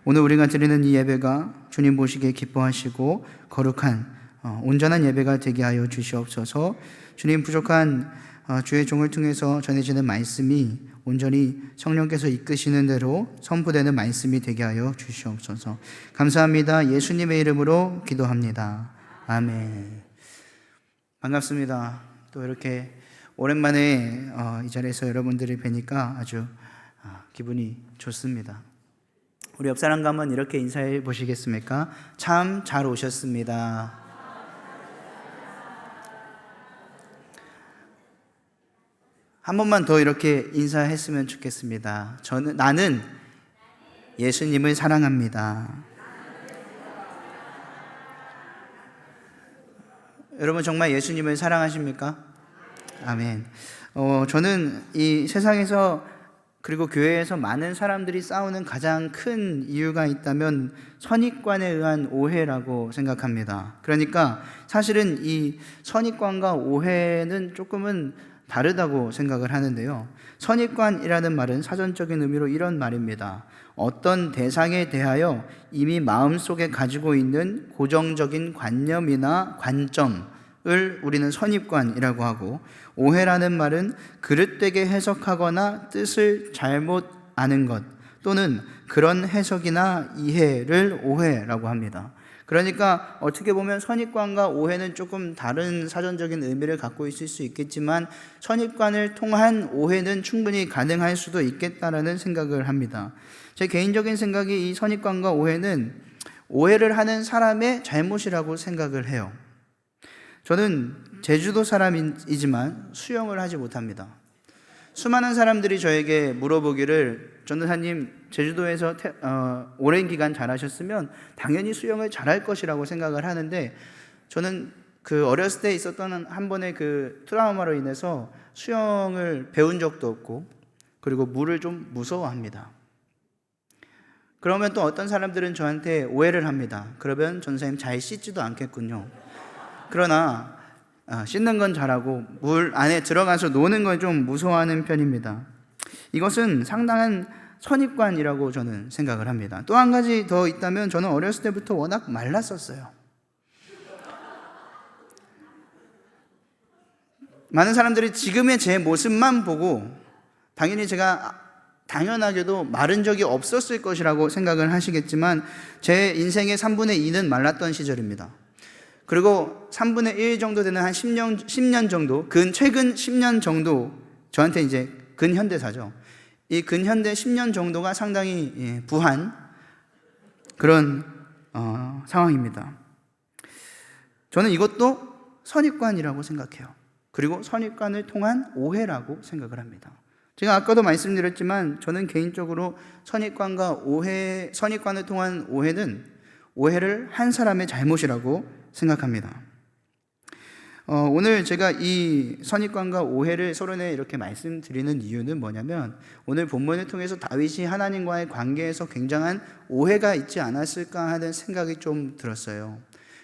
오늘 우리가 드리는 이 예배가 주님 보시기에 기뻐하시고 거룩한 온전한 예배가 되게 하여 주시옵소서. 주님, 부족한 주의 종을 통해서 전해지는 말씀이 온전히 성령께서 이끄시는 대로 선포되는 말씀이 되게 하여 주시옵소서. 감사합니다. 예수님의 이름으로 기도합니다. 아멘. 반갑습니다. 또 이렇게 오랜만에 이 자리에서 여러분들을 뵈니까 아주 기분이 좋습니다. 우리 옆 사람과 한번 이렇게 인사해 보시겠습니까? 참 잘 오셨습니다. 한 번만 더 이렇게 인사했으면 좋겠습니다. 나는 예수님을 사랑합니다. 여러분 정말 예수님을 사랑하십니까? 아멘. 저는 이 세상에서 그리고 교회에서 많은 사람들이 싸우는 가장 큰 이유가 있다면 선입관에 의한 오해라고 생각합니다. 그러니까 사실은 이 선입관과 오해는 조금은 다르다고 생각을 하는데요. 선입관이라는 말은 사전적인 의미로 이런 말입니다. 어떤 대상에 대하여 이미 마음속에 가지고 있는 고정적인 관념이나 관점을 우리는 선입관이라고 하고, 오해라는 말은 그릇되게 해석하거나 뜻을 잘못 아는 것 또는 그런 해석이나 이해를 오해라고 합니다. 그러니까 어떻게 보면 선입관과 오해는 조금 다른 사전적인 의미를 갖고 있을 수 있겠지만 선입관을 통한 오해는 충분히 가능할 수도 있겠다라는 생각을 합니다. 제 개인적인 생각이 이 선입관과 오해는 오해를 하는 사람의 잘못이라고 생각을 해요. 저는 제주도 사람이지만 수영을 하지 못합니다. 수많은 사람들이 저에게 물어보기를, 전도사님 제주도에서 오랜 기간 잘하셨으면 당연히 수영을 잘할 것이라고 생각을 하는데, 저는 그 어렸을 때 있었던 한 번의 그 트라우마로 인해서 수영을 배운 적도 없고, 그리고 물을 좀 무서워합니다. 그러면 또 어떤 사람들은 저한테 오해를 합니다. 그러면 전도사님 잘 씻지도 않겠군요. 그러나 씻는 건 잘하고 물 안에 들어가서 노는 건 좀 무서워하는 편입니다. 이것은 상당한 선입관이라고 저는 생각을 합니다. 또 한 가지 더 있다면, 저는 어렸을 때부터 워낙 말랐었어요. 많은 사람들이 지금의 제 모습만 보고 당연히 제가 당연하게도 마른 적이 없었을 것이라고 생각을 하시겠지만, 제 인생의 3분의 2는 말랐던 시절입니다. 그리고 3분의 1 정도 되는 한 10년 정도, 최근 10년 정도, 저한테 이제 근현대사죠. 이 근현대 10년 정도가 상당히 부한 그런 상황입니다. 저는 이것도 선입관이라고 생각해요. 그리고 선입관을 통한 오해라고 생각을 합니다. 제가 아까도 말씀드렸지만 저는 개인적으로 선입관을 통한 오해를 한 사람의 잘못이라고 생각합니다. 오늘 제가 이 선입관과 오해를 서론에 이렇게 말씀드리는 이유는 뭐냐면, 오늘 본문을 통해서 다윗이 하나님과의 관계에서 굉장한 오해가 있지 않았을까 하는 생각이 좀 들었어요.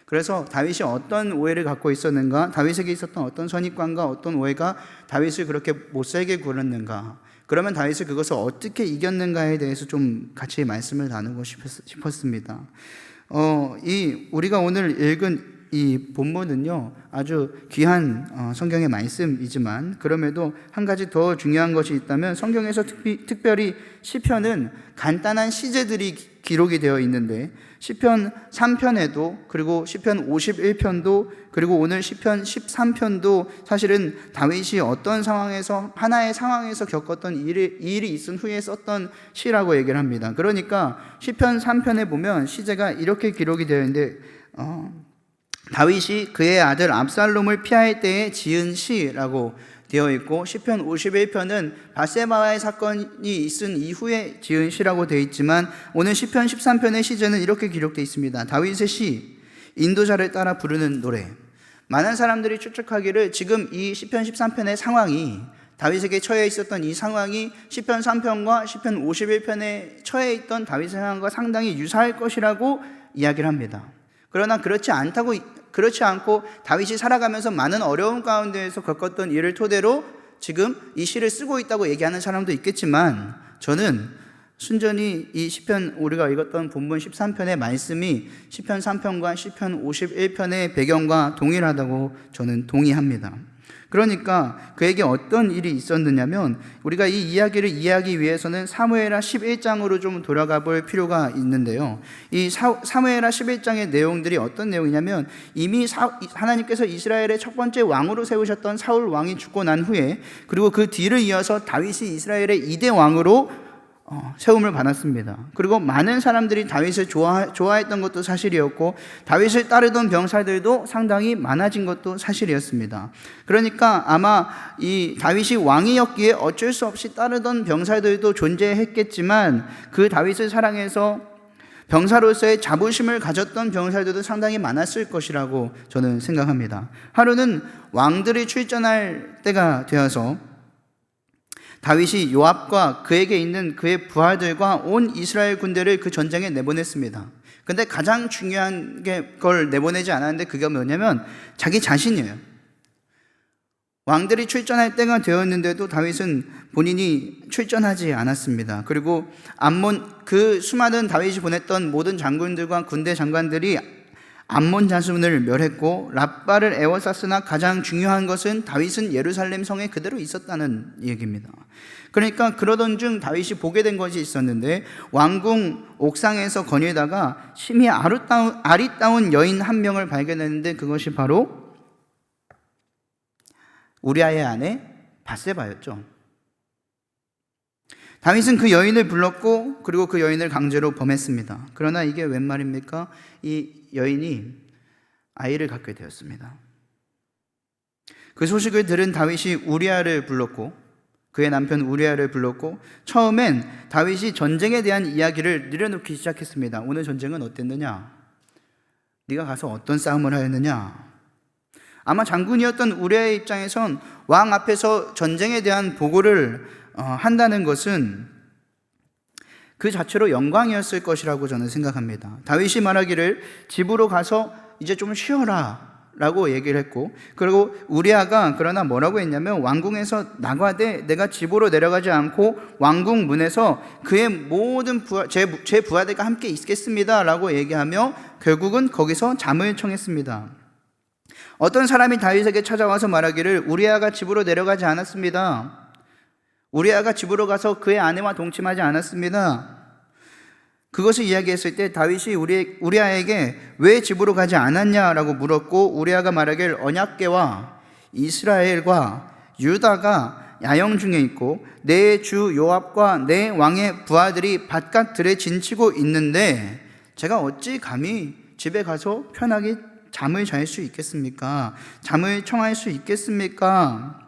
그래서 다윗이 어떤 오해를 갖고 있었는가, 다윗에게 있었던 어떤 선입관과 어떤 오해가 다윗을 그렇게 못살게 굴었는가, 그러면 다윗이 그것을 어떻게 이겼는가에 대해서 좀 같이 말씀을 나누고 싶었습니다. 우리가 오늘 읽은 이 본문은요, 아주 귀한 성경의 말씀이지만, 그럼에도 한 가지 더 중요한 것이 있다면, 성경에서 특별히 시편은 간단한 시제들이 기록이 되어 있는데, 시편 3편에도, 그리고 시편 51편도, 그리고 오늘 시편 13편도 사실은 다윗이 어떤 상황에서, 하나의 상황에서 겪었던 일이 있은 후에 썼던 시라고 얘기를 합니다. 그러니까 시편 3편에 보면 시제가 이렇게 기록이 되어 있는데, 다윗이 그의 아들 압살롬을 피할 때에 지은 시라고 되어 있고, 시편 51편은 밧세바와의 사건이 있은 이후에 지은 시라고 되어 있지만, 오늘 시편 13편의 시제는 이렇게 기록되어 있습니다. 다윗의 시, 인도자를 따라 부르는 노래. 많은 사람들이 추측하기를 지금 이 시편 13편의 상황이, 다윗에게 처해 있었던 이 상황이 시편 3편과 시편 51편에 처해 있던 다윗의 상황과 상당히 유사할 것이라고 이야기를 합니다. 그러나 그렇지 않고 다윗이 살아가면서 많은 어려움 가운데에서 겪었던 일을 토대로 지금 이 시를 쓰고 있다고 얘기하는 사람도 있겠지만, 저는 순전히 이 시편 우리가 읽었던 본문 13편의 말씀이 시편 3편과 시편 51편의 배경과 동일하다고 저는 동의합니다. 그러니까 그에게 어떤 일이 있었느냐면 우리가 이 이야기를 이해하기 위해서는 사무엘하 11장으로 좀 돌아가 볼 필요가 있는데요. 이 사무엘하 11장의 내용들이 어떤 내용이냐면 이미 하나님께서 이스라엘의 첫 번째 왕으로 세우셨던 사울 왕이 죽고 난 후에 그리고 그 뒤를 이어서 다윗이 이스라엘의 2대 왕으로 세움을 받았습니다. 그리고 많은 사람들이 다윗을 좋아했던 것도 사실이었고 다윗을 따르던 병사들도 상당히 많아진 것도 사실이었습니다. 그러니까 아마 이 다윗이 왕이었기에 어쩔 수 없이 따르던 병사들도 존재했겠지만 그 다윗을 사랑해서 병사로서의 자부심을 가졌던 병사들도 상당히 많았을 것이라고 저는 생각합니다. 하루는 왕들이 출전할 때가 되어서 다윗이 요압과 그에게 있는 그의 부하들과 온 이스라엘 군대를 그 전쟁에 내보냈습니다. 근데 가장 중요한 걸 내보내지 않았는데 그게 뭐냐면 자기 자신이에요. 왕들이 출전할 때가 되었는데도 다윗은 본인이 출전하지 않았습니다. 그리고 그 수많은 다윗이 보냈던 모든 장군들과 군대 장관들이 암몬 자손을 멸했고 랍바를 에워쌌으나 가장 중요한 것은 다윗은 예루살렘 성에 그대로 있었다는 얘기입니다. 그러니까 그러던 중 다윗이 보게 된 것이 있었는데 왕궁 옥상에서 거닐다가 심히 아리따운 여인 한 명을 발견했는데 그것이 바로 우리아의 아내 밧세바였죠. 다윗은 그 여인을 불렀고 그리고 그 여인을 강제로 범했습니다. 그러나 이게 웬 말입니까? 이 여인이 아이를 갖게 되었습니다. 그 소식을 들은 다윗이 우리아를 불렀고 그의 남편 우리아를 불렀고 처음엔 다윗이 전쟁에 대한 이야기를 늘어놓기 시작했습니다. 오늘 전쟁은 어땠느냐? 네가 가서 어떤 싸움을 하였느냐? 아마 장군이었던 우리아의 입장에선 왕 앞에서 전쟁에 대한 보고를 한다는 것은 그 자체로 영광이었을 것이라고 저는 생각합니다. 다윗이 말하기를 집으로 가서 이제 좀 쉬어라 라고 얘기를 했고 그리고 우리아가 그러나 뭐라고 했냐면 왕궁에서 나가되 내가 집으로 내려가지 않고 왕궁 문에서 그의 모든 제 부하들과 함께 있겠습니다 라고 얘기하며 결국은 거기서 잠을 청했습니다. 어떤 사람이 다윗에게 찾아와서 말하기를 우리아가 집으로 내려가지 않았습니다. 우리아가 집으로 가서 그의 아내와 동침하지 않았습니다. 그것을 이야기했을 때 다윗이 우리아에게 왜 집으로 가지 않았냐라고 물었고 우리아가 말하길 언약궤와 이스라엘과 유다가 야영 중에 있고 내 주 요압과 내 왕의 부하들이 바깥들에 진치고 있는데 제가 어찌 감히 집에 가서 편하게 잠을 잘 수 있겠습니까? 잠을 청할 수 있겠습니까?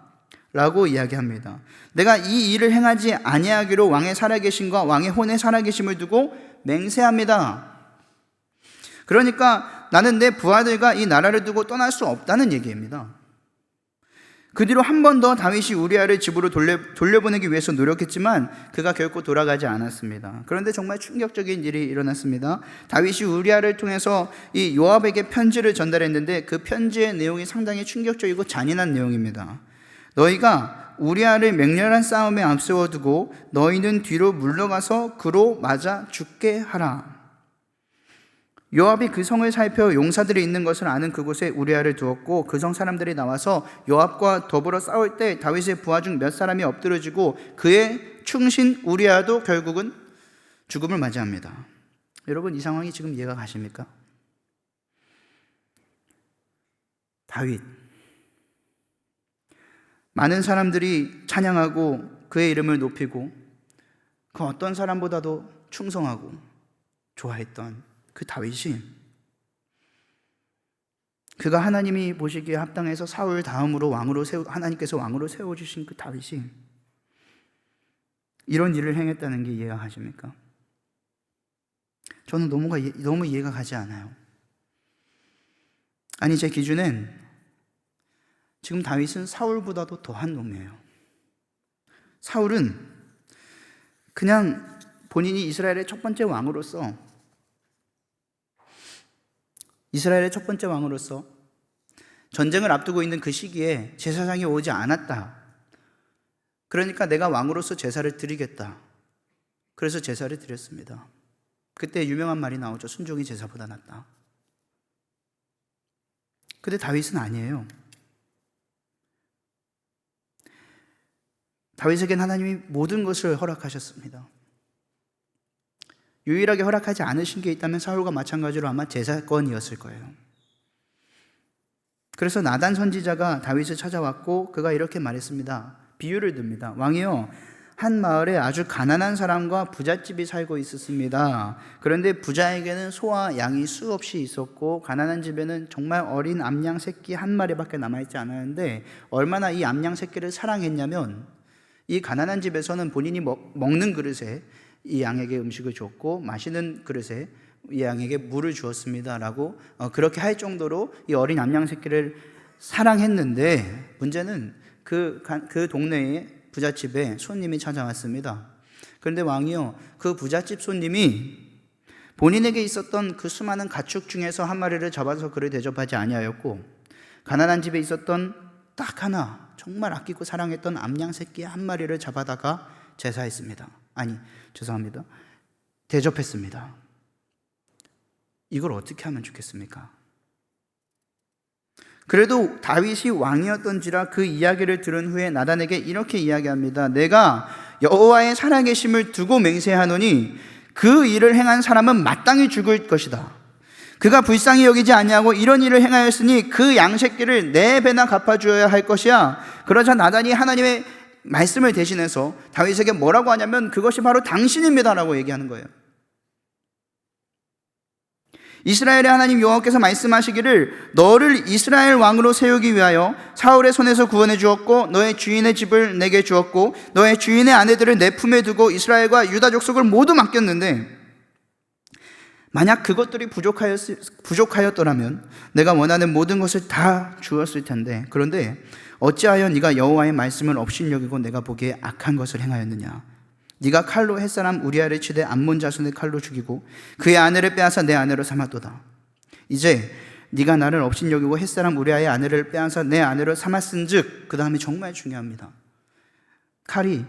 라고 이야기합니다. 내가 이 일을 행하지 아니하기로 왕의 살아계심과 왕의 혼의 살아계심을 두고 맹세합니다. 그러니까 나는 내 부하들과 이 나라를 두고 떠날 수 없다는 얘기입니다. 그 뒤로 한 번 더 다윗이 우리아를 집으로 돌려보내기 위해서 노력했지만 그가 결코 돌아가지 않았습니다. 그런데 정말 충격적인 일이 일어났습니다. 다윗이 우리아를 통해서 이 요압에게 편지를 전달했는데 그 편지의 내용이 상당히 충격적이고 잔인한 내용입니다. 너희가 우리아를 맹렬한 싸움에 앞세워 두고 너희는 뒤로 물러가서 그로 맞아 죽게 하라. 요압이 그 성을 살펴 용사들이 있는 것을 아는 그곳에 우리아를 두었고 그 성 사람들이 나와서 요압과 더불어 싸울 때 다윗의 부하 중 몇 사람이 엎드러지고 그의 충신 우리아도 결국은 죽음을 맞이합니다. 여러분 이 상황이 지금 이해가 가십니까? 다윗 많은 사람들이 찬양하고 그의 이름을 높이고 그 어떤 사람보다도 충성하고 좋아했던 그 다윗이 그가 하나님이 보시기에 합당해서 사울 다음으로 하나님께서 왕으로 세워주신 그 다윗이 이런 일을 행했다는 게 이해가 가십니까? 저는 너무 이해가 가지 않아요. 아니 제 기준엔 지금 다윗은 사울보다도 더한 놈이에요. 사울은 그냥 본인이 이스라엘의 첫 번째 왕으로서 전쟁을 앞두고 있는 그 시기에 제사장이 오지 않았다. 그러니까 내가 왕으로서 제사를 드리겠다. 그래서 제사를 드렸습니다. 그때 유명한 말이 나오죠. 순종이 제사보다 낫다. 근데 다윗은 아니에요. 다윗에겐 하나님이 모든 것을 허락하셨습니다. 유일하게 허락하지 않으신 게 있다면 사울과 마찬가지로 아마 제사건이었을 거예요. 그래서 나단 선지자가 다윗을 찾아왔고 그가 이렇게 말했습니다. 비유를 듭니다. 왕이요, 한 마을에 아주 가난한 사람과 부잣집이 살고 있었습니다. 그런데 부자에게는 소와 양이 수없이 있었고 가난한 집에는 정말 어린 암양 새끼 한 마리밖에 남아있지 않았는데 얼마나 이 암양 새끼를 사랑했냐면 이 가난한 집에서는 본인이 먹는 그릇에 이 양에게 음식을 줬고 마시는 그릇에 이 양에게 물을 주었습니다 라고 그렇게 할 정도로 이 어린 암양 새끼를 사랑했는데 문제는 그 동네에 부잣집에 손님이 찾아왔습니다. 그런데 왕이요, 그 부잣집 손님이 본인에게 있었던 그 수많은 가축 중에서 한 마리를 잡아서 그를 대접하지 아니하였고 가난한 집에 있었던 딱 하나 정말 아끼고 사랑했던 암양 새끼 한 마리를 잡아다가 제사했습니다. 대접했습니다. 이걸 어떻게 하면 좋겠습니까? 그래도 다윗이 왕이었던지라 그 이야기를 들은 후에 나단에게 이렇게 이야기합니다. 내가 여호와의 살아계심을 두고 맹세하노니 그 일을 행한 사람은 마땅히 죽을 것이다. 그가 불쌍히 여기지 아니하고 이런 일을 행하였으니 그 양새끼를 4배나 갚아주어야 할 것이야. 그러자 나단이 하나님의 말씀을 대신해서 다윗에게 뭐라고 하냐면 그것이 바로 당신입니다 라고 얘기하는 거예요. 이스라엘의 하나님 여호와께서 말씀하시기를 너를 이스라엘 왕으로 세우기 위하여 사울의 손에서 구원해 주었고 너의 주인의 집을 내게 주었고 너의 주인의 아내들을 내 품에 두고 이스라엘과 유다 족속을 모두 맡겼는데 만약 그것들이 부족하였더라면 내가 원하는 모든 것을 다 주었을 텐데 그런데 어찌하여 네가 여호와의 말씀을 업신여기고 내가 보기에 악한 것을 행하였느냐. 네가 칼로 햇사람 우리아를 치되 암몬 자손을 칼로 죽이고 그의 아내를 빼앗아 내 아내로 삼았도다. 이제 네가 나를 업신여기고 햇사람 우리아의 아내를 빼앗아 내 아내로 삼았은즉 그 다음에 정말 중요합니다. 칼이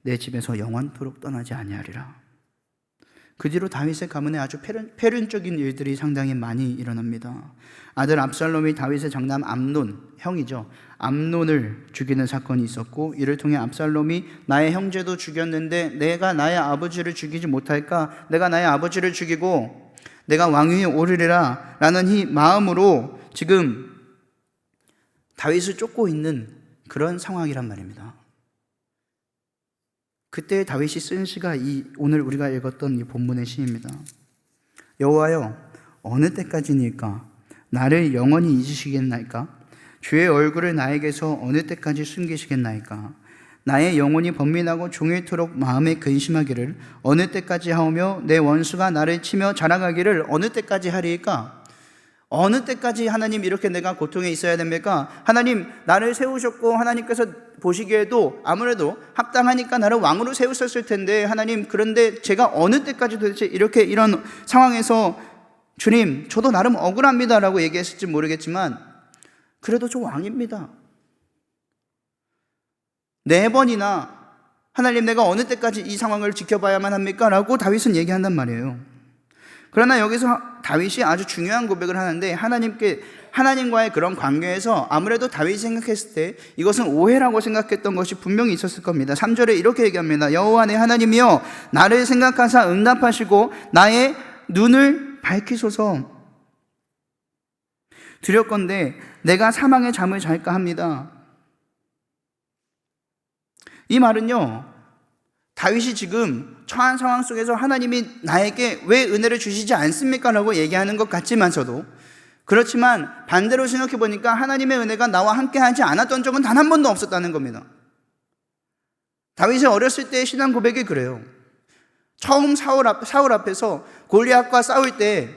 내 집에서 영원토록 떠나지 아니하리라. 그 뒤로 다윗의 가문에 아주 폐륜적인 일들이 상당히 많이 일어납니다. 아들 압살롬이 다윗의 장남 암논, 형이죠, 암논을 죽이는 사건이 있었고 이를 통해 압살롬이 나의 형제도 죽였는데 내가 나의 아버지를 죽이지 못할까? 내가 나의 아버지를 죽이고 내가 왕위에 오르리라 라는 이 마음으로 지금 다윗을 쫓고 있는 그런 상황이란 말입니다. 그때 다윗이 쓴 시가 오늘 우리가 읽었던 이 본문의 시입니다. 여호와여, 어느 때까지니까 나를 영원히 잊으시겠나이까? 주의 얼굴을 나에게서 어느 때까지 숨기시겠나이까? 나의 영혼이 번민하고 종일토록 마음에 근심하기를 어느 때까지 하오며 내 원수가 나를 치며 자랑하기를 어느 때까지 하리이까? 어느 때까지 하나님 이렇게 내가 고통에 있어야 됩니까? 하나님 나를 세우셨고 하나님께서 보시기에도 아무래도 합당하니까 나를 왕으로 세우셨을 텐데 하나님, 그런데 제가 어느 때까지 도대체 이런 상황에서 주님 저도 나름 억울합니다 라고 얘기했을지 모르겠지만 그래도 저 왕입니다. 4번이나 하나님 내가 어느 때까지 이 상황을 지켜봐야만 합니까? 라고 다윗은 얘기한단 말이에요. 그러나 여기서 다윗이 아주 중요한 고백을 하는데 하나님과의 그런 관계에서 아무래도 다윗이 생각했을 때 이것은 오해라고 생각했던 것이 분명히 있었을 겁니다. 3절에 이렇게 얘기합니다. 여호와 내 하나님이여 나를 생각하사 응답하시고 나의 눈을 밝히소서. 두렵건대 내가 사망의 잠을 잘까 합니다. 이 말은요, 다윗이 지금 처한 상황 속에서 하나님이 나에게 왜 은혜를 주시지 않습니까? 라고 얘기하는 것 같지만서도, 그렇지만 반대로 생각해 보니까 하나님의 은혜가 나와 함께 하지 않았던 적은 단 한 번도 없었다는 겁니다. 다윗이 어렸을 때의 신앙 고백이 그래요. 처음 사울 앞에서 골리앗과 싸울 때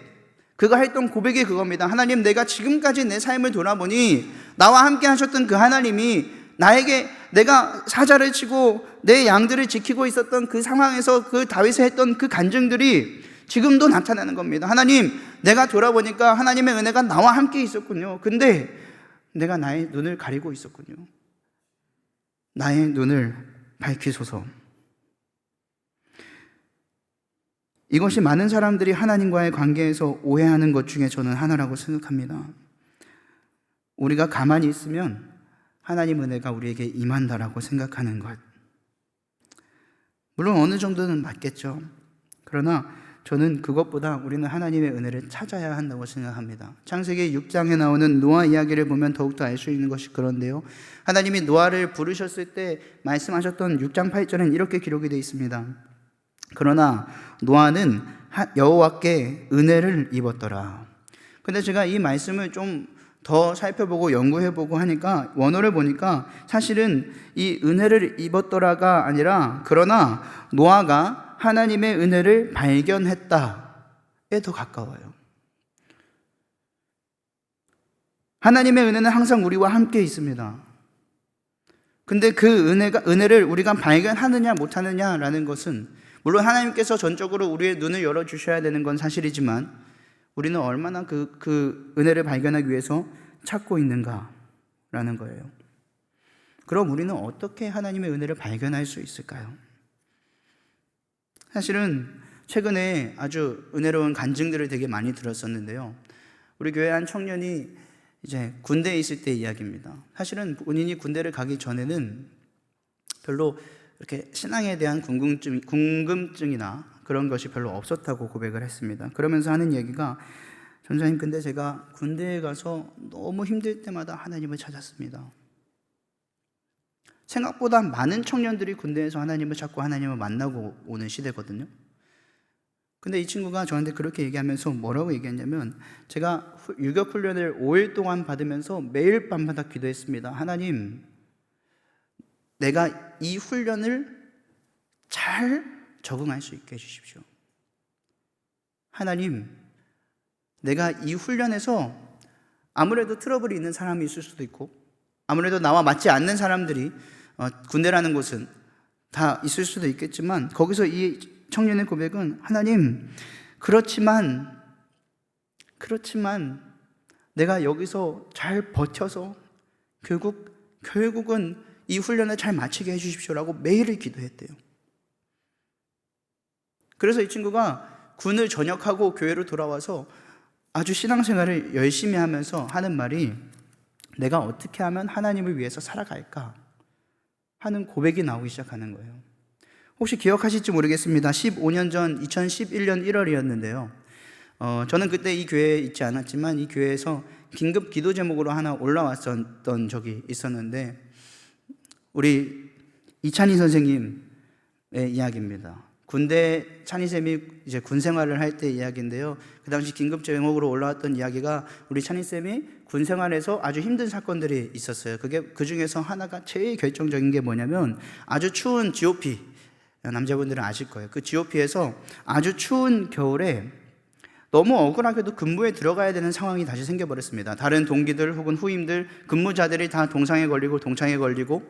그가 했던 고백이 그겁니다. 하나님, 내가 지금까지 내 삶을 돌아보니 나와 함께 하셨던 그 하나님이 나에게 내가 사자를 치고 내 양들을 지키고 있었던 그 상황에서 그 다윗이 했던 그 간증들이 지금도 나타나는 겁니다. 하나님, 내가 돌아보니까 하나님의 은혜가 나와 함께 있었군요. 근데 내가 나의 눈을 가리고 있었군요. 나의 눈을 밝히소서. 이것이 많은 사람들이 하나님과의 관계에서 오해하는 것 중에 저는 하나라고 생각합니다. 우리가 가만히 있으면 하나님 은혜가 우리에게 임한다라고 생각하는 것. 물론 어느 정도는 맞겠죠. 그러나 저는 그것보다 우리는 하나님의 은혜를 찾아야 한다고 생각합니다. 창세기 6장에 나오는 노아 이야기를 보면 더욱더 알 수 있는 것이 그런데요. 하나님이 노아를 부르셨을 때 말씀하셨던 6장 8절은 이렇게 기록이 되어 있습니다. 그러나 노아는 여호와께 은혜를 입었더라. 근데 제가 이 말씀을 좀 더 살펴보고 연구해보고 하니까 원어를 보니까 사실은 이 은혜를 입었더라가 아니라 그러나 노아가 하나님의 은혜를 발견했다에 더 가까워요. 하나님의 은혜는 항상 우리와 함께 있습니다. 근데 그 은혜를 우리가 발견하느냐 못하느냐라는 것은 물론 하나님께서 전적으로 우리의 눈을 열어주셔야 되는 건 사실이지만 우리는 얼마나 그 은혜를 발견하기 위해서 찾고 있는가라는 거예요. 그럼 우리는 어떻게 하나님의 은혜를 발견할 수 있을까요? 사실은 최근에 아주 은혜로운 간증들을 되게 많이 들었었는데요. 우리 교회 한 청년이 이제 군대에 있을 때 이야기입니다. 사실은 본인이 군대를 가기 전에는 별로 이렇게 신앙에 대한 궁금증이나 그런 것이 별로 없었다고 고백을 했습니다. 그러면서 하는 얘기가 전사님, 근데 제가 군대에 가서 너무 힘들 때마다 하나님을 찾았습니다. 생각보다 많은 청년들이 군대에서 하나님을 찾고 하나님을 만나고 오는 시대거든요. 근데 이 친구가 저한테 그렇게 얘기하면서 뭐라고 얘기했냐면 제가 유격훈련을 5일 동안 받으면서 매일 밤마다 기도했습니다. 하나님, 내가 이 훈련을 잘 적응할 수 있게 해주십시오. 하나님, 내가 이 훈련에서 아무래도 트러블이 있는 사람이 있을 수도 있고 아무래도 나와 맞지 않는 사람들이 군대라는 곳은 다 있을 수도 있겠지만 거기서 이 청년의 고백은 하나님, 그렇지만 내가 여기서 잘 버텨서 결국은 이 훈련을 잘 마치게 해주십시오라고 매일 기도했대요. 그래서 이 친구가 군을 전역하고 교회로 돌아와서 아주 신앙생활을 열심히 하면서 하는 말이 내가 어떻게 하면 하나님을 위해서 살아갈까 하는 고백이 나오기 시작하는 거예요. 혹시 기억하실지 모르겠습니다. 15년 전 2011년 1월이었는데요. 저는 그때 이 교회에 있지 않았지만 이 교회에서 긴급 기도 제목으로 하나 올라왔었던 적이 있었는데 우리 이찬희 선생님의 이야기입니다. 군대 찬희쌤이 이제 군 생활을 할 때 이야기인데요. 그 당시 긴급 제목으로 올라왔던 이야기가 우리 찬희쌤이 군 생활에서 아주 힘든 사건들이 있었어요. 그 중에서 하나가 제일 결정적인 게 뭐냐면 아주 추운 GOP, 남자분들은 아실 거예요. 그 GOP에서 아주 추운 겨울에 너무 억울하게도 근무에 들어가야 되는 상황이 다시 생겨버렸습니다. 다른 동기들 혹은 후임들, 근무자들이 다 동상에 걸리고 동창에 걸리고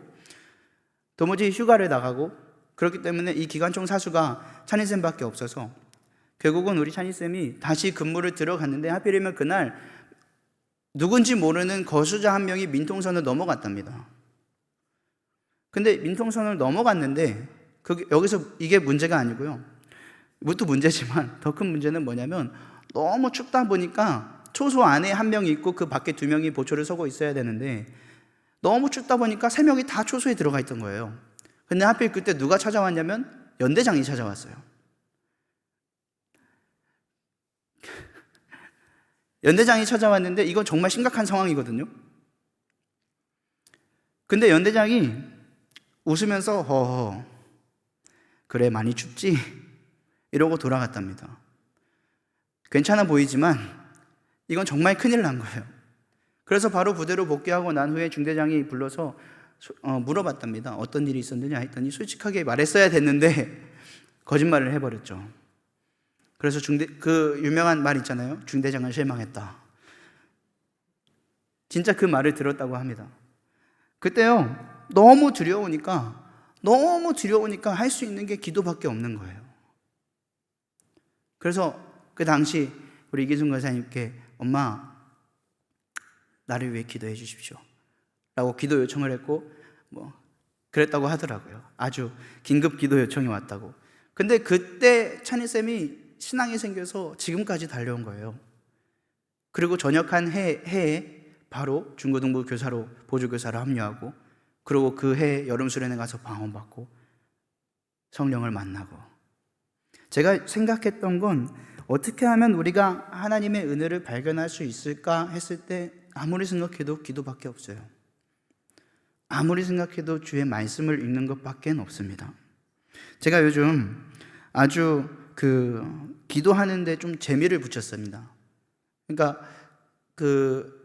도무지 휴가를 나가고 그렇기 때문에 이 기관총 사수가 찬희쌤밖에 없어서 결국은 우리 찬희쌤이 다시 근무를 들어갔는데 하필이면 그날 누군지 모르는 거수자 한 명이 민통선을 넘어갔답니다. 근데 민통선을 넘어갔는데 여기서 이게 문제가 아니고요. 이것도 문제지만 더 큰 문제는 뭐냐면 너무 춥다 보니까 초소 안에 한 명이 있고 그 밖에 2명이 보초를 서고 있어야 되는데 너무 춥다 보니까 3명이 다 초소에 들어가 있던 거예요. 근데 하필 그때 누가 찾아왔냐면 연대장이 찾아왔어요. 연대장이 찾아왔는데 이건 정말 심각한 상황이거든요. 근데 연대장이 웃으면서 허허 그래 많이 춥지? 이러고 돌아갔답니다. 괜찮아 보이지만 이건 정말 큰일 난 거예요. 그래서 바로 부대로 복귀하고 난 후에 중대장이 불러서 물어봤답니다. 어떤 일이 있었느냐 했더니 솔직하게 말했어야 됐는데 거짓말을 해버렸죠. 그래서 그 유명한 말 있잖아요. 중대장은 실망했다. 진짜 그 말을 들었다고 합니다. 그때요 너무 두려우니까 할 수 있는 게 기도밖에 없는 거예요. 그래서 그 당시 우리 이기순 권사님께 엄마 나를 위해 기도해 주십시오 라고 기도 요청을 했고 그랬다고 하더라고요. 아주 긴급 기도 요청이 왔다고. 근데 그때 찬희쌤이 신앙이 생겨서 지금까지 달려온 거예요. 그리고 전역한 해에 바로 중고등부 교사로, 보조교사로 합류하고, 그리고 그 해 여름 수련회 가서 방언받고 성령을 만나고. 제가 생각했던 건 어떻게 하면 우리가 하나님의 은혜를 발견할 수 있을까 했을 때 아무리 생각해도 기도밖에 없어요. 아무리 생각해도 주의 말씀을 읽는 것밖에 없습니다. 제가 요즘 아주 기도하는데 좀 재미를 붙였습니다. 그러니까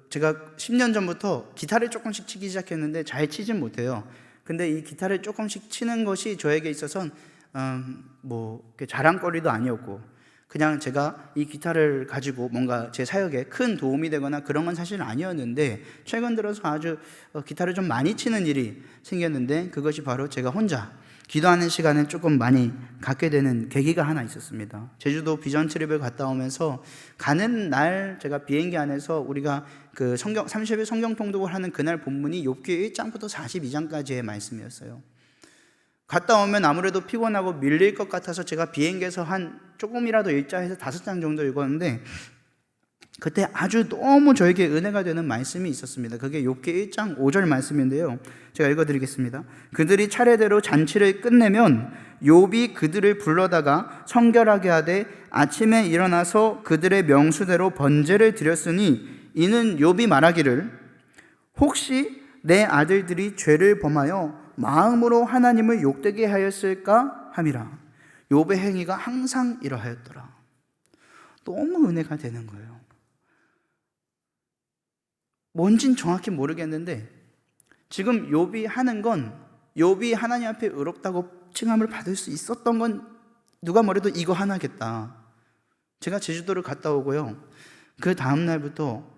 제가 10년 전부터 기타를 조금씩 치기 시작했는데 잘 치진 못해요. 근데 이 기타를 조금씩 치는 것이 저에게 있어서는 자랑거리도 아니었고, 그냥 제가 이 기타를 가지고 뭔가 제 사역에 큰 도움이 되거나 그런 건 사실 아니었는데, 최근 들어서 아주 기타를 좀 많이 치는 일이 생겼는데, 그것이 바로 제가 혼자 기도하는 시간을 조금 많이 갖게 되는 계기가 하나 있었습니다. 제주도 비전 트립을 갔다 오면서 가는 날 제가 비행기 안에서 우리가 30일 성경 통독을 하는 그날 본문이 욥기 1장부터 42장까지의 말씀이었어요. 갔다 오면 아무래도 피곤하고 밀릴 것 같아서 제가 비행기에서 한 조금이라도 읽자 해서 5장 정도 읽었는데, 그때 아주 너무 저에게 은혜가 되는 말씀이 있었습니다. 그게 욥기 1장 5절 말씀인데요, 제가 읽어드리겠습니다. 그들이 차례대로 잔치를 끝내면 욥이 그들을 불러다가 성결하게 하되 아침에 일어나서 그들의 명수대로 번제를 드렸으니, 이는 욥이 말하기를 혹시 내 아들들이 죄를 범하여 마음으로 하나님을 욕되게 하였을까 함이라. 욥의 행위가 항상 이러하였더라. 너무 은혜가 되는 거예요. 뭔진 정확히 모르겠는데, 지금 욥이 하는 건, 욥이 하나님 앞에 의롭다고 칭함을 받을 수 있었던 건 누가 뭐래도 이거 하나겠다. 제가 제주도를 갔다 오고요, 그 다음 날부터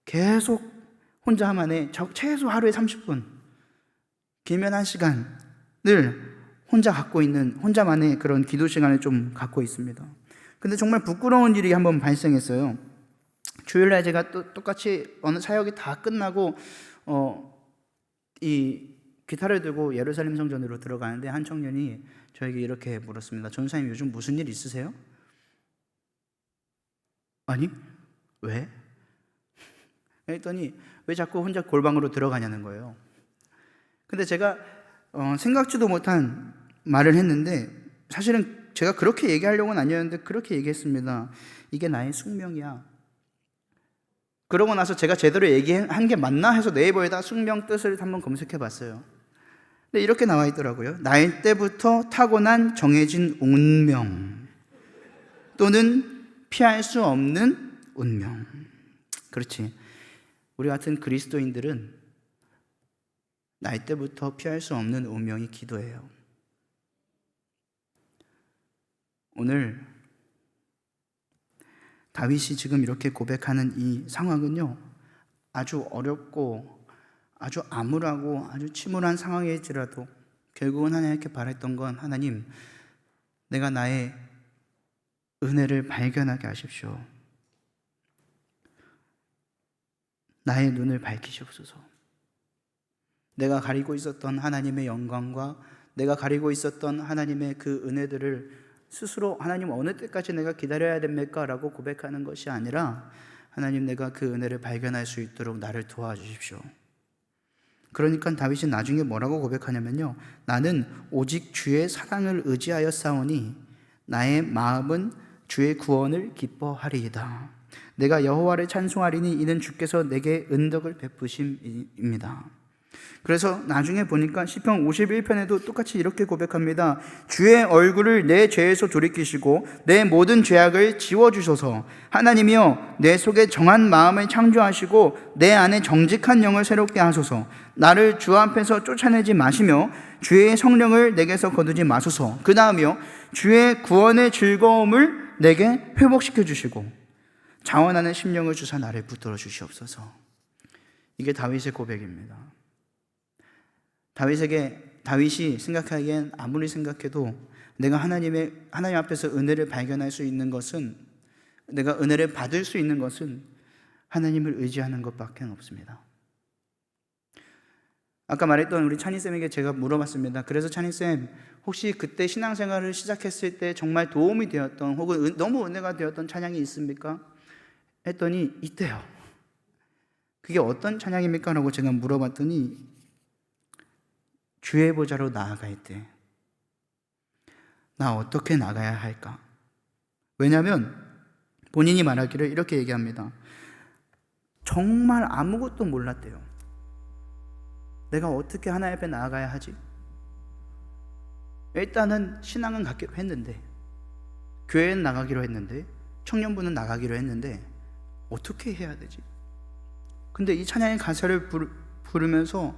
계속 혼자만의 최소 하루에 30분, 길면 1시간을 혼자 갖고 있는, 혼자만의 그런 기도 시간을 좀 갖고 있습니다. 근데 정말 부끄러운 일이 한번 발생했어요. 주일날 제가 또 똑같이 어느 사역이 다 끝나고 이 기타를 들고 예루살렘 성전으로 들어가는데, 한 청년이 저에게 이렇게 물었습니다. 전사님, 요즘 무슨 일 있으세요? 아니, 왜? 했더니 왜 자꾸 혼자 골방으로 들어가냐는 거예요. 근데 제가 생각지도 못한 말을 했는데, 사실은 제가 그렇게 얘기하려고는 아니었는데 그렇게 얘기했습니다. 이게 나의 숙명이야. 그러고 나서 제가 제대로 얘기한 게 맞나 해서 네이버에다 숙명 뜻을 한번 검색해 봤어요. 근데 이렇게 나와 있더라고요. 나일 때부터 타고난 정해진 운명 또는 피할 수 없는 운명. 그렇지, 우리 같은 그리스도인들은 나일 때부터 피할 수 없는 운명이 기도예요. 오늘 다윗이 지금 이렇게 고백하는 이 상황은요, 아주 어렵고 아주 암울하고 아주 침울한 상황일지라도 결국은 하나님께 바랬던 건, 하나님, 내가 나의 은혜를 발견하게 하십시오. 나의 눈을 밝히시옵소서. 내가 가리고 있었던 하나님의 영광과 내가 가리고 있었던 하나님의 그 은혜들을 스스로, 하나님 어느 때까지 내가 기다려야 됩니까? 라고 고백하는 것이 아니라, 하나님, 내가 그 은혜를 발견할 수 있도록 나를 도와주십시오. 그러니까 다윗이 나중에 뭐라고 고백하냐면요, 나는 오직 주의 사랑을 의지하여 싸우니 나의 마음은 주의 구원을 기뻐하리이다. 내가 여호와를 찬송하리니 이는 주께서 내게 은덕을 베푸심입니다. 그래서 나중에 보니까 시편 51편에도 똑같이 이렇게 고백합니다. 주의 얼굴을 내 죄에서 돌이키시고 내 모든 죄악을 지워주소서. 하나님이여, 내 속에 정한 마음을 창조하시고 내 안에 정직한 영을 새롭게 하소서. 나를 주 앞에서 쫓아내지 마시며 주의 성령을 내게서 거두지 마소서. 그 다음이요, 주의 구원의 즐거움을 내게 회복시켜 주시고 자원하는 심령을 주사 나를 붙들어 주시옵소서. 이게 다윗의 고백입니다. 다윗이 생각하기엔 아무리 생각해도 내가 하나님 앞에서 은혜를 발견할 수 있는 것은, 내가 은혜를 받을 수 있는 것은 하나님을 의지하는 것밖에 없습니다. 아까 말했던 우리 찬희쌤에게 제가 물어봤습니다. 그래서 찬희쌤, 혹시 그때 신앙생활을 시작했을 때 정말 도움이 되었던 혹은 너무 은혜가 되었던 찬양이 있습니까? 했더니 있대요. 그게 어떤 찬양입니까? 라고 제가 물어봤더니 주의 보좌로 나아갈 때 나 어떻게 나가야 할까? 왜냐하면 본인이 말하기를 이렇게 얘기합니다. 정말 아무것도 몰랐대요. 내가 어떻게 하나님 앞에 나아가야 하지? 일단은 신앙은 갖기로 했는데, 교회는 나가기로 했는데, 청년부는 나가기로 했는데 어떻게 해야 되지? 근데 이 찬양의 가사를 부르면서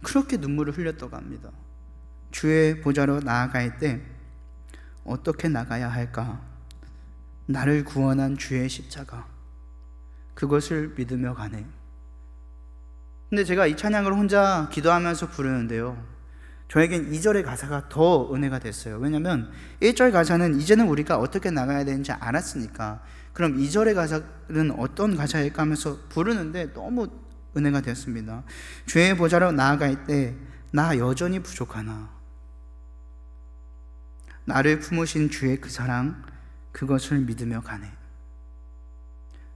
그렇게 눈물을 흘렸다고 합니다. 주의 보좌로 나아갈 때 어떻게 나가야 할까? 나를 구원한 주의 십자가, 그것을 믿으며 가네. 근데 제가 이 찬양을 혼자 기도하면서 부르는데요, 저에겐 2절의 가사가 더 은혜가 됐어요. 왜냐하면 1절 가사는 이제는 우리가 어떻게 나가야 되는지 알았으니까, 그럼 2절의 가사는 어떤 가사일까 하면서 부르는데 너무 은혜가 됐습니다. 주의 보좌로 나아갈 때 나 여전히 부족하나, 나를 품으신 주의 그 사랑, 그것을 믿으며 가네.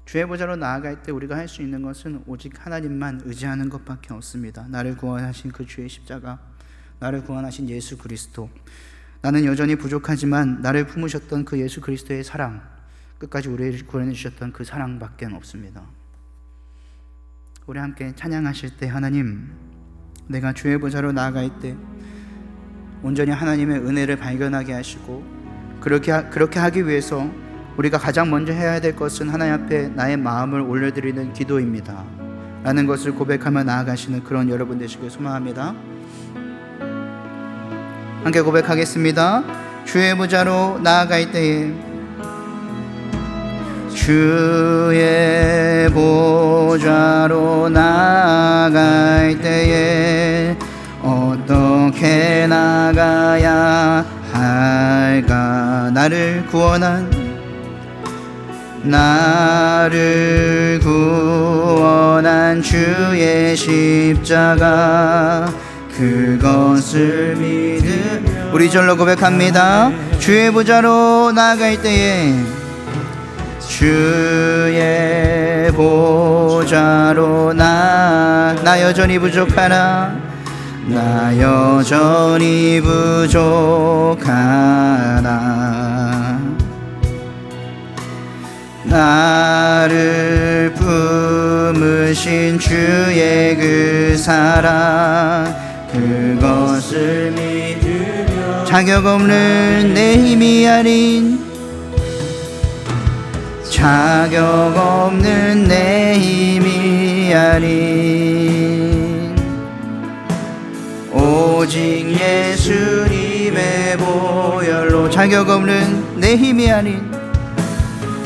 주의 보좌로 나아갈 때 우리가 할 수 있는 것은 오직 하나님만 의지하는 것밖에 없습니다. 나를 구원하신 그 주의 십자가, 나를 구원하신 예수 그리스도, 나는 여전히 부족하지만 나를 품으셨던 그 예수 그리스도의 사랑, 끝까지 우리를 구원해 주셨던 그 사랑밖에 없습니다. 우리 함께 찬양하실 때, 하나님, 내가 주의 보좌로 나아갈 때 온전히 하나님의 은혜를 발견하게 하시고, 그렇게 하기 위해서 우리가 가장 먼저 해야 될 것은 하나님 앞에 나의 마음을 올려드리는 기도입니다 라는 것을 고백하며 나아가시는 그런 여러분 되시길 소망합니다. 함께 고백하겠습니다. 주의 보좌로 나아갈 때에, 주의 보좌로 나아갈 때에 어떻게 나가야 할까? 나를 구원한 주의 십자가, 그것을 믿으며. 우리 절로 고백합니다. 주의 보좌로 나아갈 때에, 주의 보좌로 나 여전히 부족하나, 나 여전히 부족하나, 나를 품으신 주의 그 사랑, 그것을 믿으며 자격 없는 내 힘이 아닌, 자격 없는 내 힘이 아닌 오직 예수님의 보혈로, 자격 없는 내 힘이 아닌,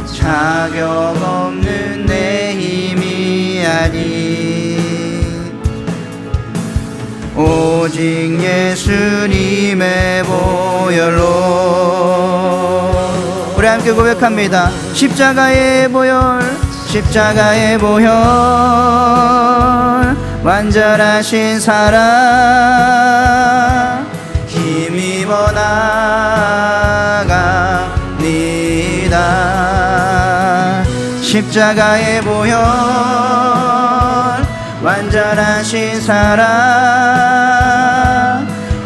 자격 없는 내 힘이 아닌 오직 예수님의 보혈로. 우리 함께 고백합니다. 십자가의 보혈, 십자가의 보혈, 완전하신 사랑, 힘입어 나갑니다. 십자가의 보혈, 완전하신 사랑,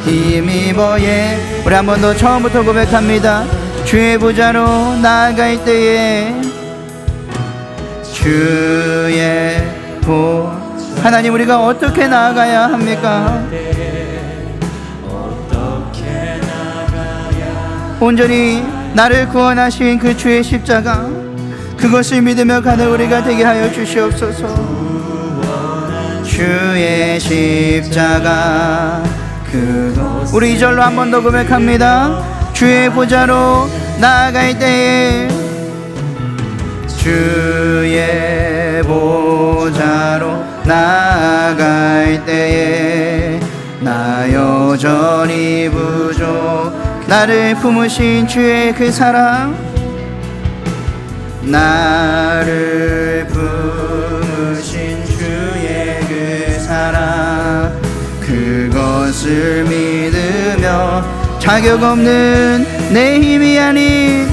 힘입어. 우리 한 번 더 처음부터 고백합니다. 주의 보좌로 나아갈 때에, 주의 하나님, 우리가 어떻게 나아가야 합니까? 온전히 나를 구원하신 그 주의 십자가, 그것을 믿으며 가는 우리가 되게 하여 주시옵소서. 주의 십자가, 우리 2절로 한 번 더 고백합니다. 주의 보좌로 나아갈 때에, 주의 보좌로 나아갈 때에, 나 여전히 부족, 나를 품으신 주의 그 사랑, 나를 품으신 주의 그 사랑, 자격 없는 내 힘이 아닌,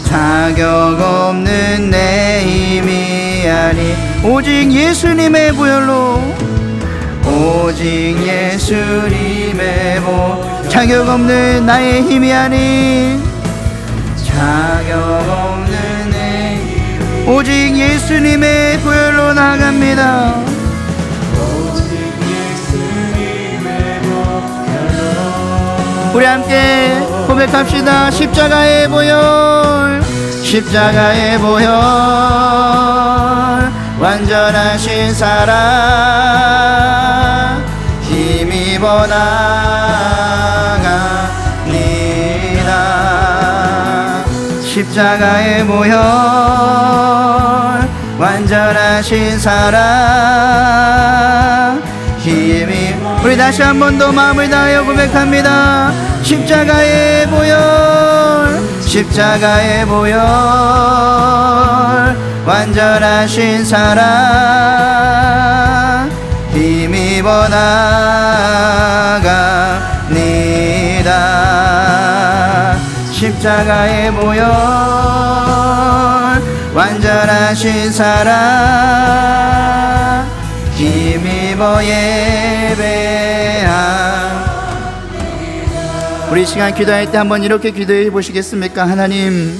자격 없는 내 힘이 아닌 오직 예수님의 보혈로, 오직 예수님의 보혈로, 자격 없는 나의 힘이 아닌, 자격 없는 내 힘, 오직 예수님의 보혈로 나아갑니다. 우리 함께 고백합시다. 십자가의 보혈, 십자가의 보혈, 완전하신 사랑 힘입어 나갑니다. 십자가의 보혈, 완전하신 사랑 힘이, 우리 다시 한 번 더 마음을 다하여 고백합니다. 십자가의 보혈, 십자가의 보혈, 완전하신 사랑 힘입어 나갑니다. 십자가의 보혈, 완전하신 사랑 힘입어 예배합니다. 우리 시간 기도할 때 한번 이렇게 기도해 보시겠습니까? 하나님,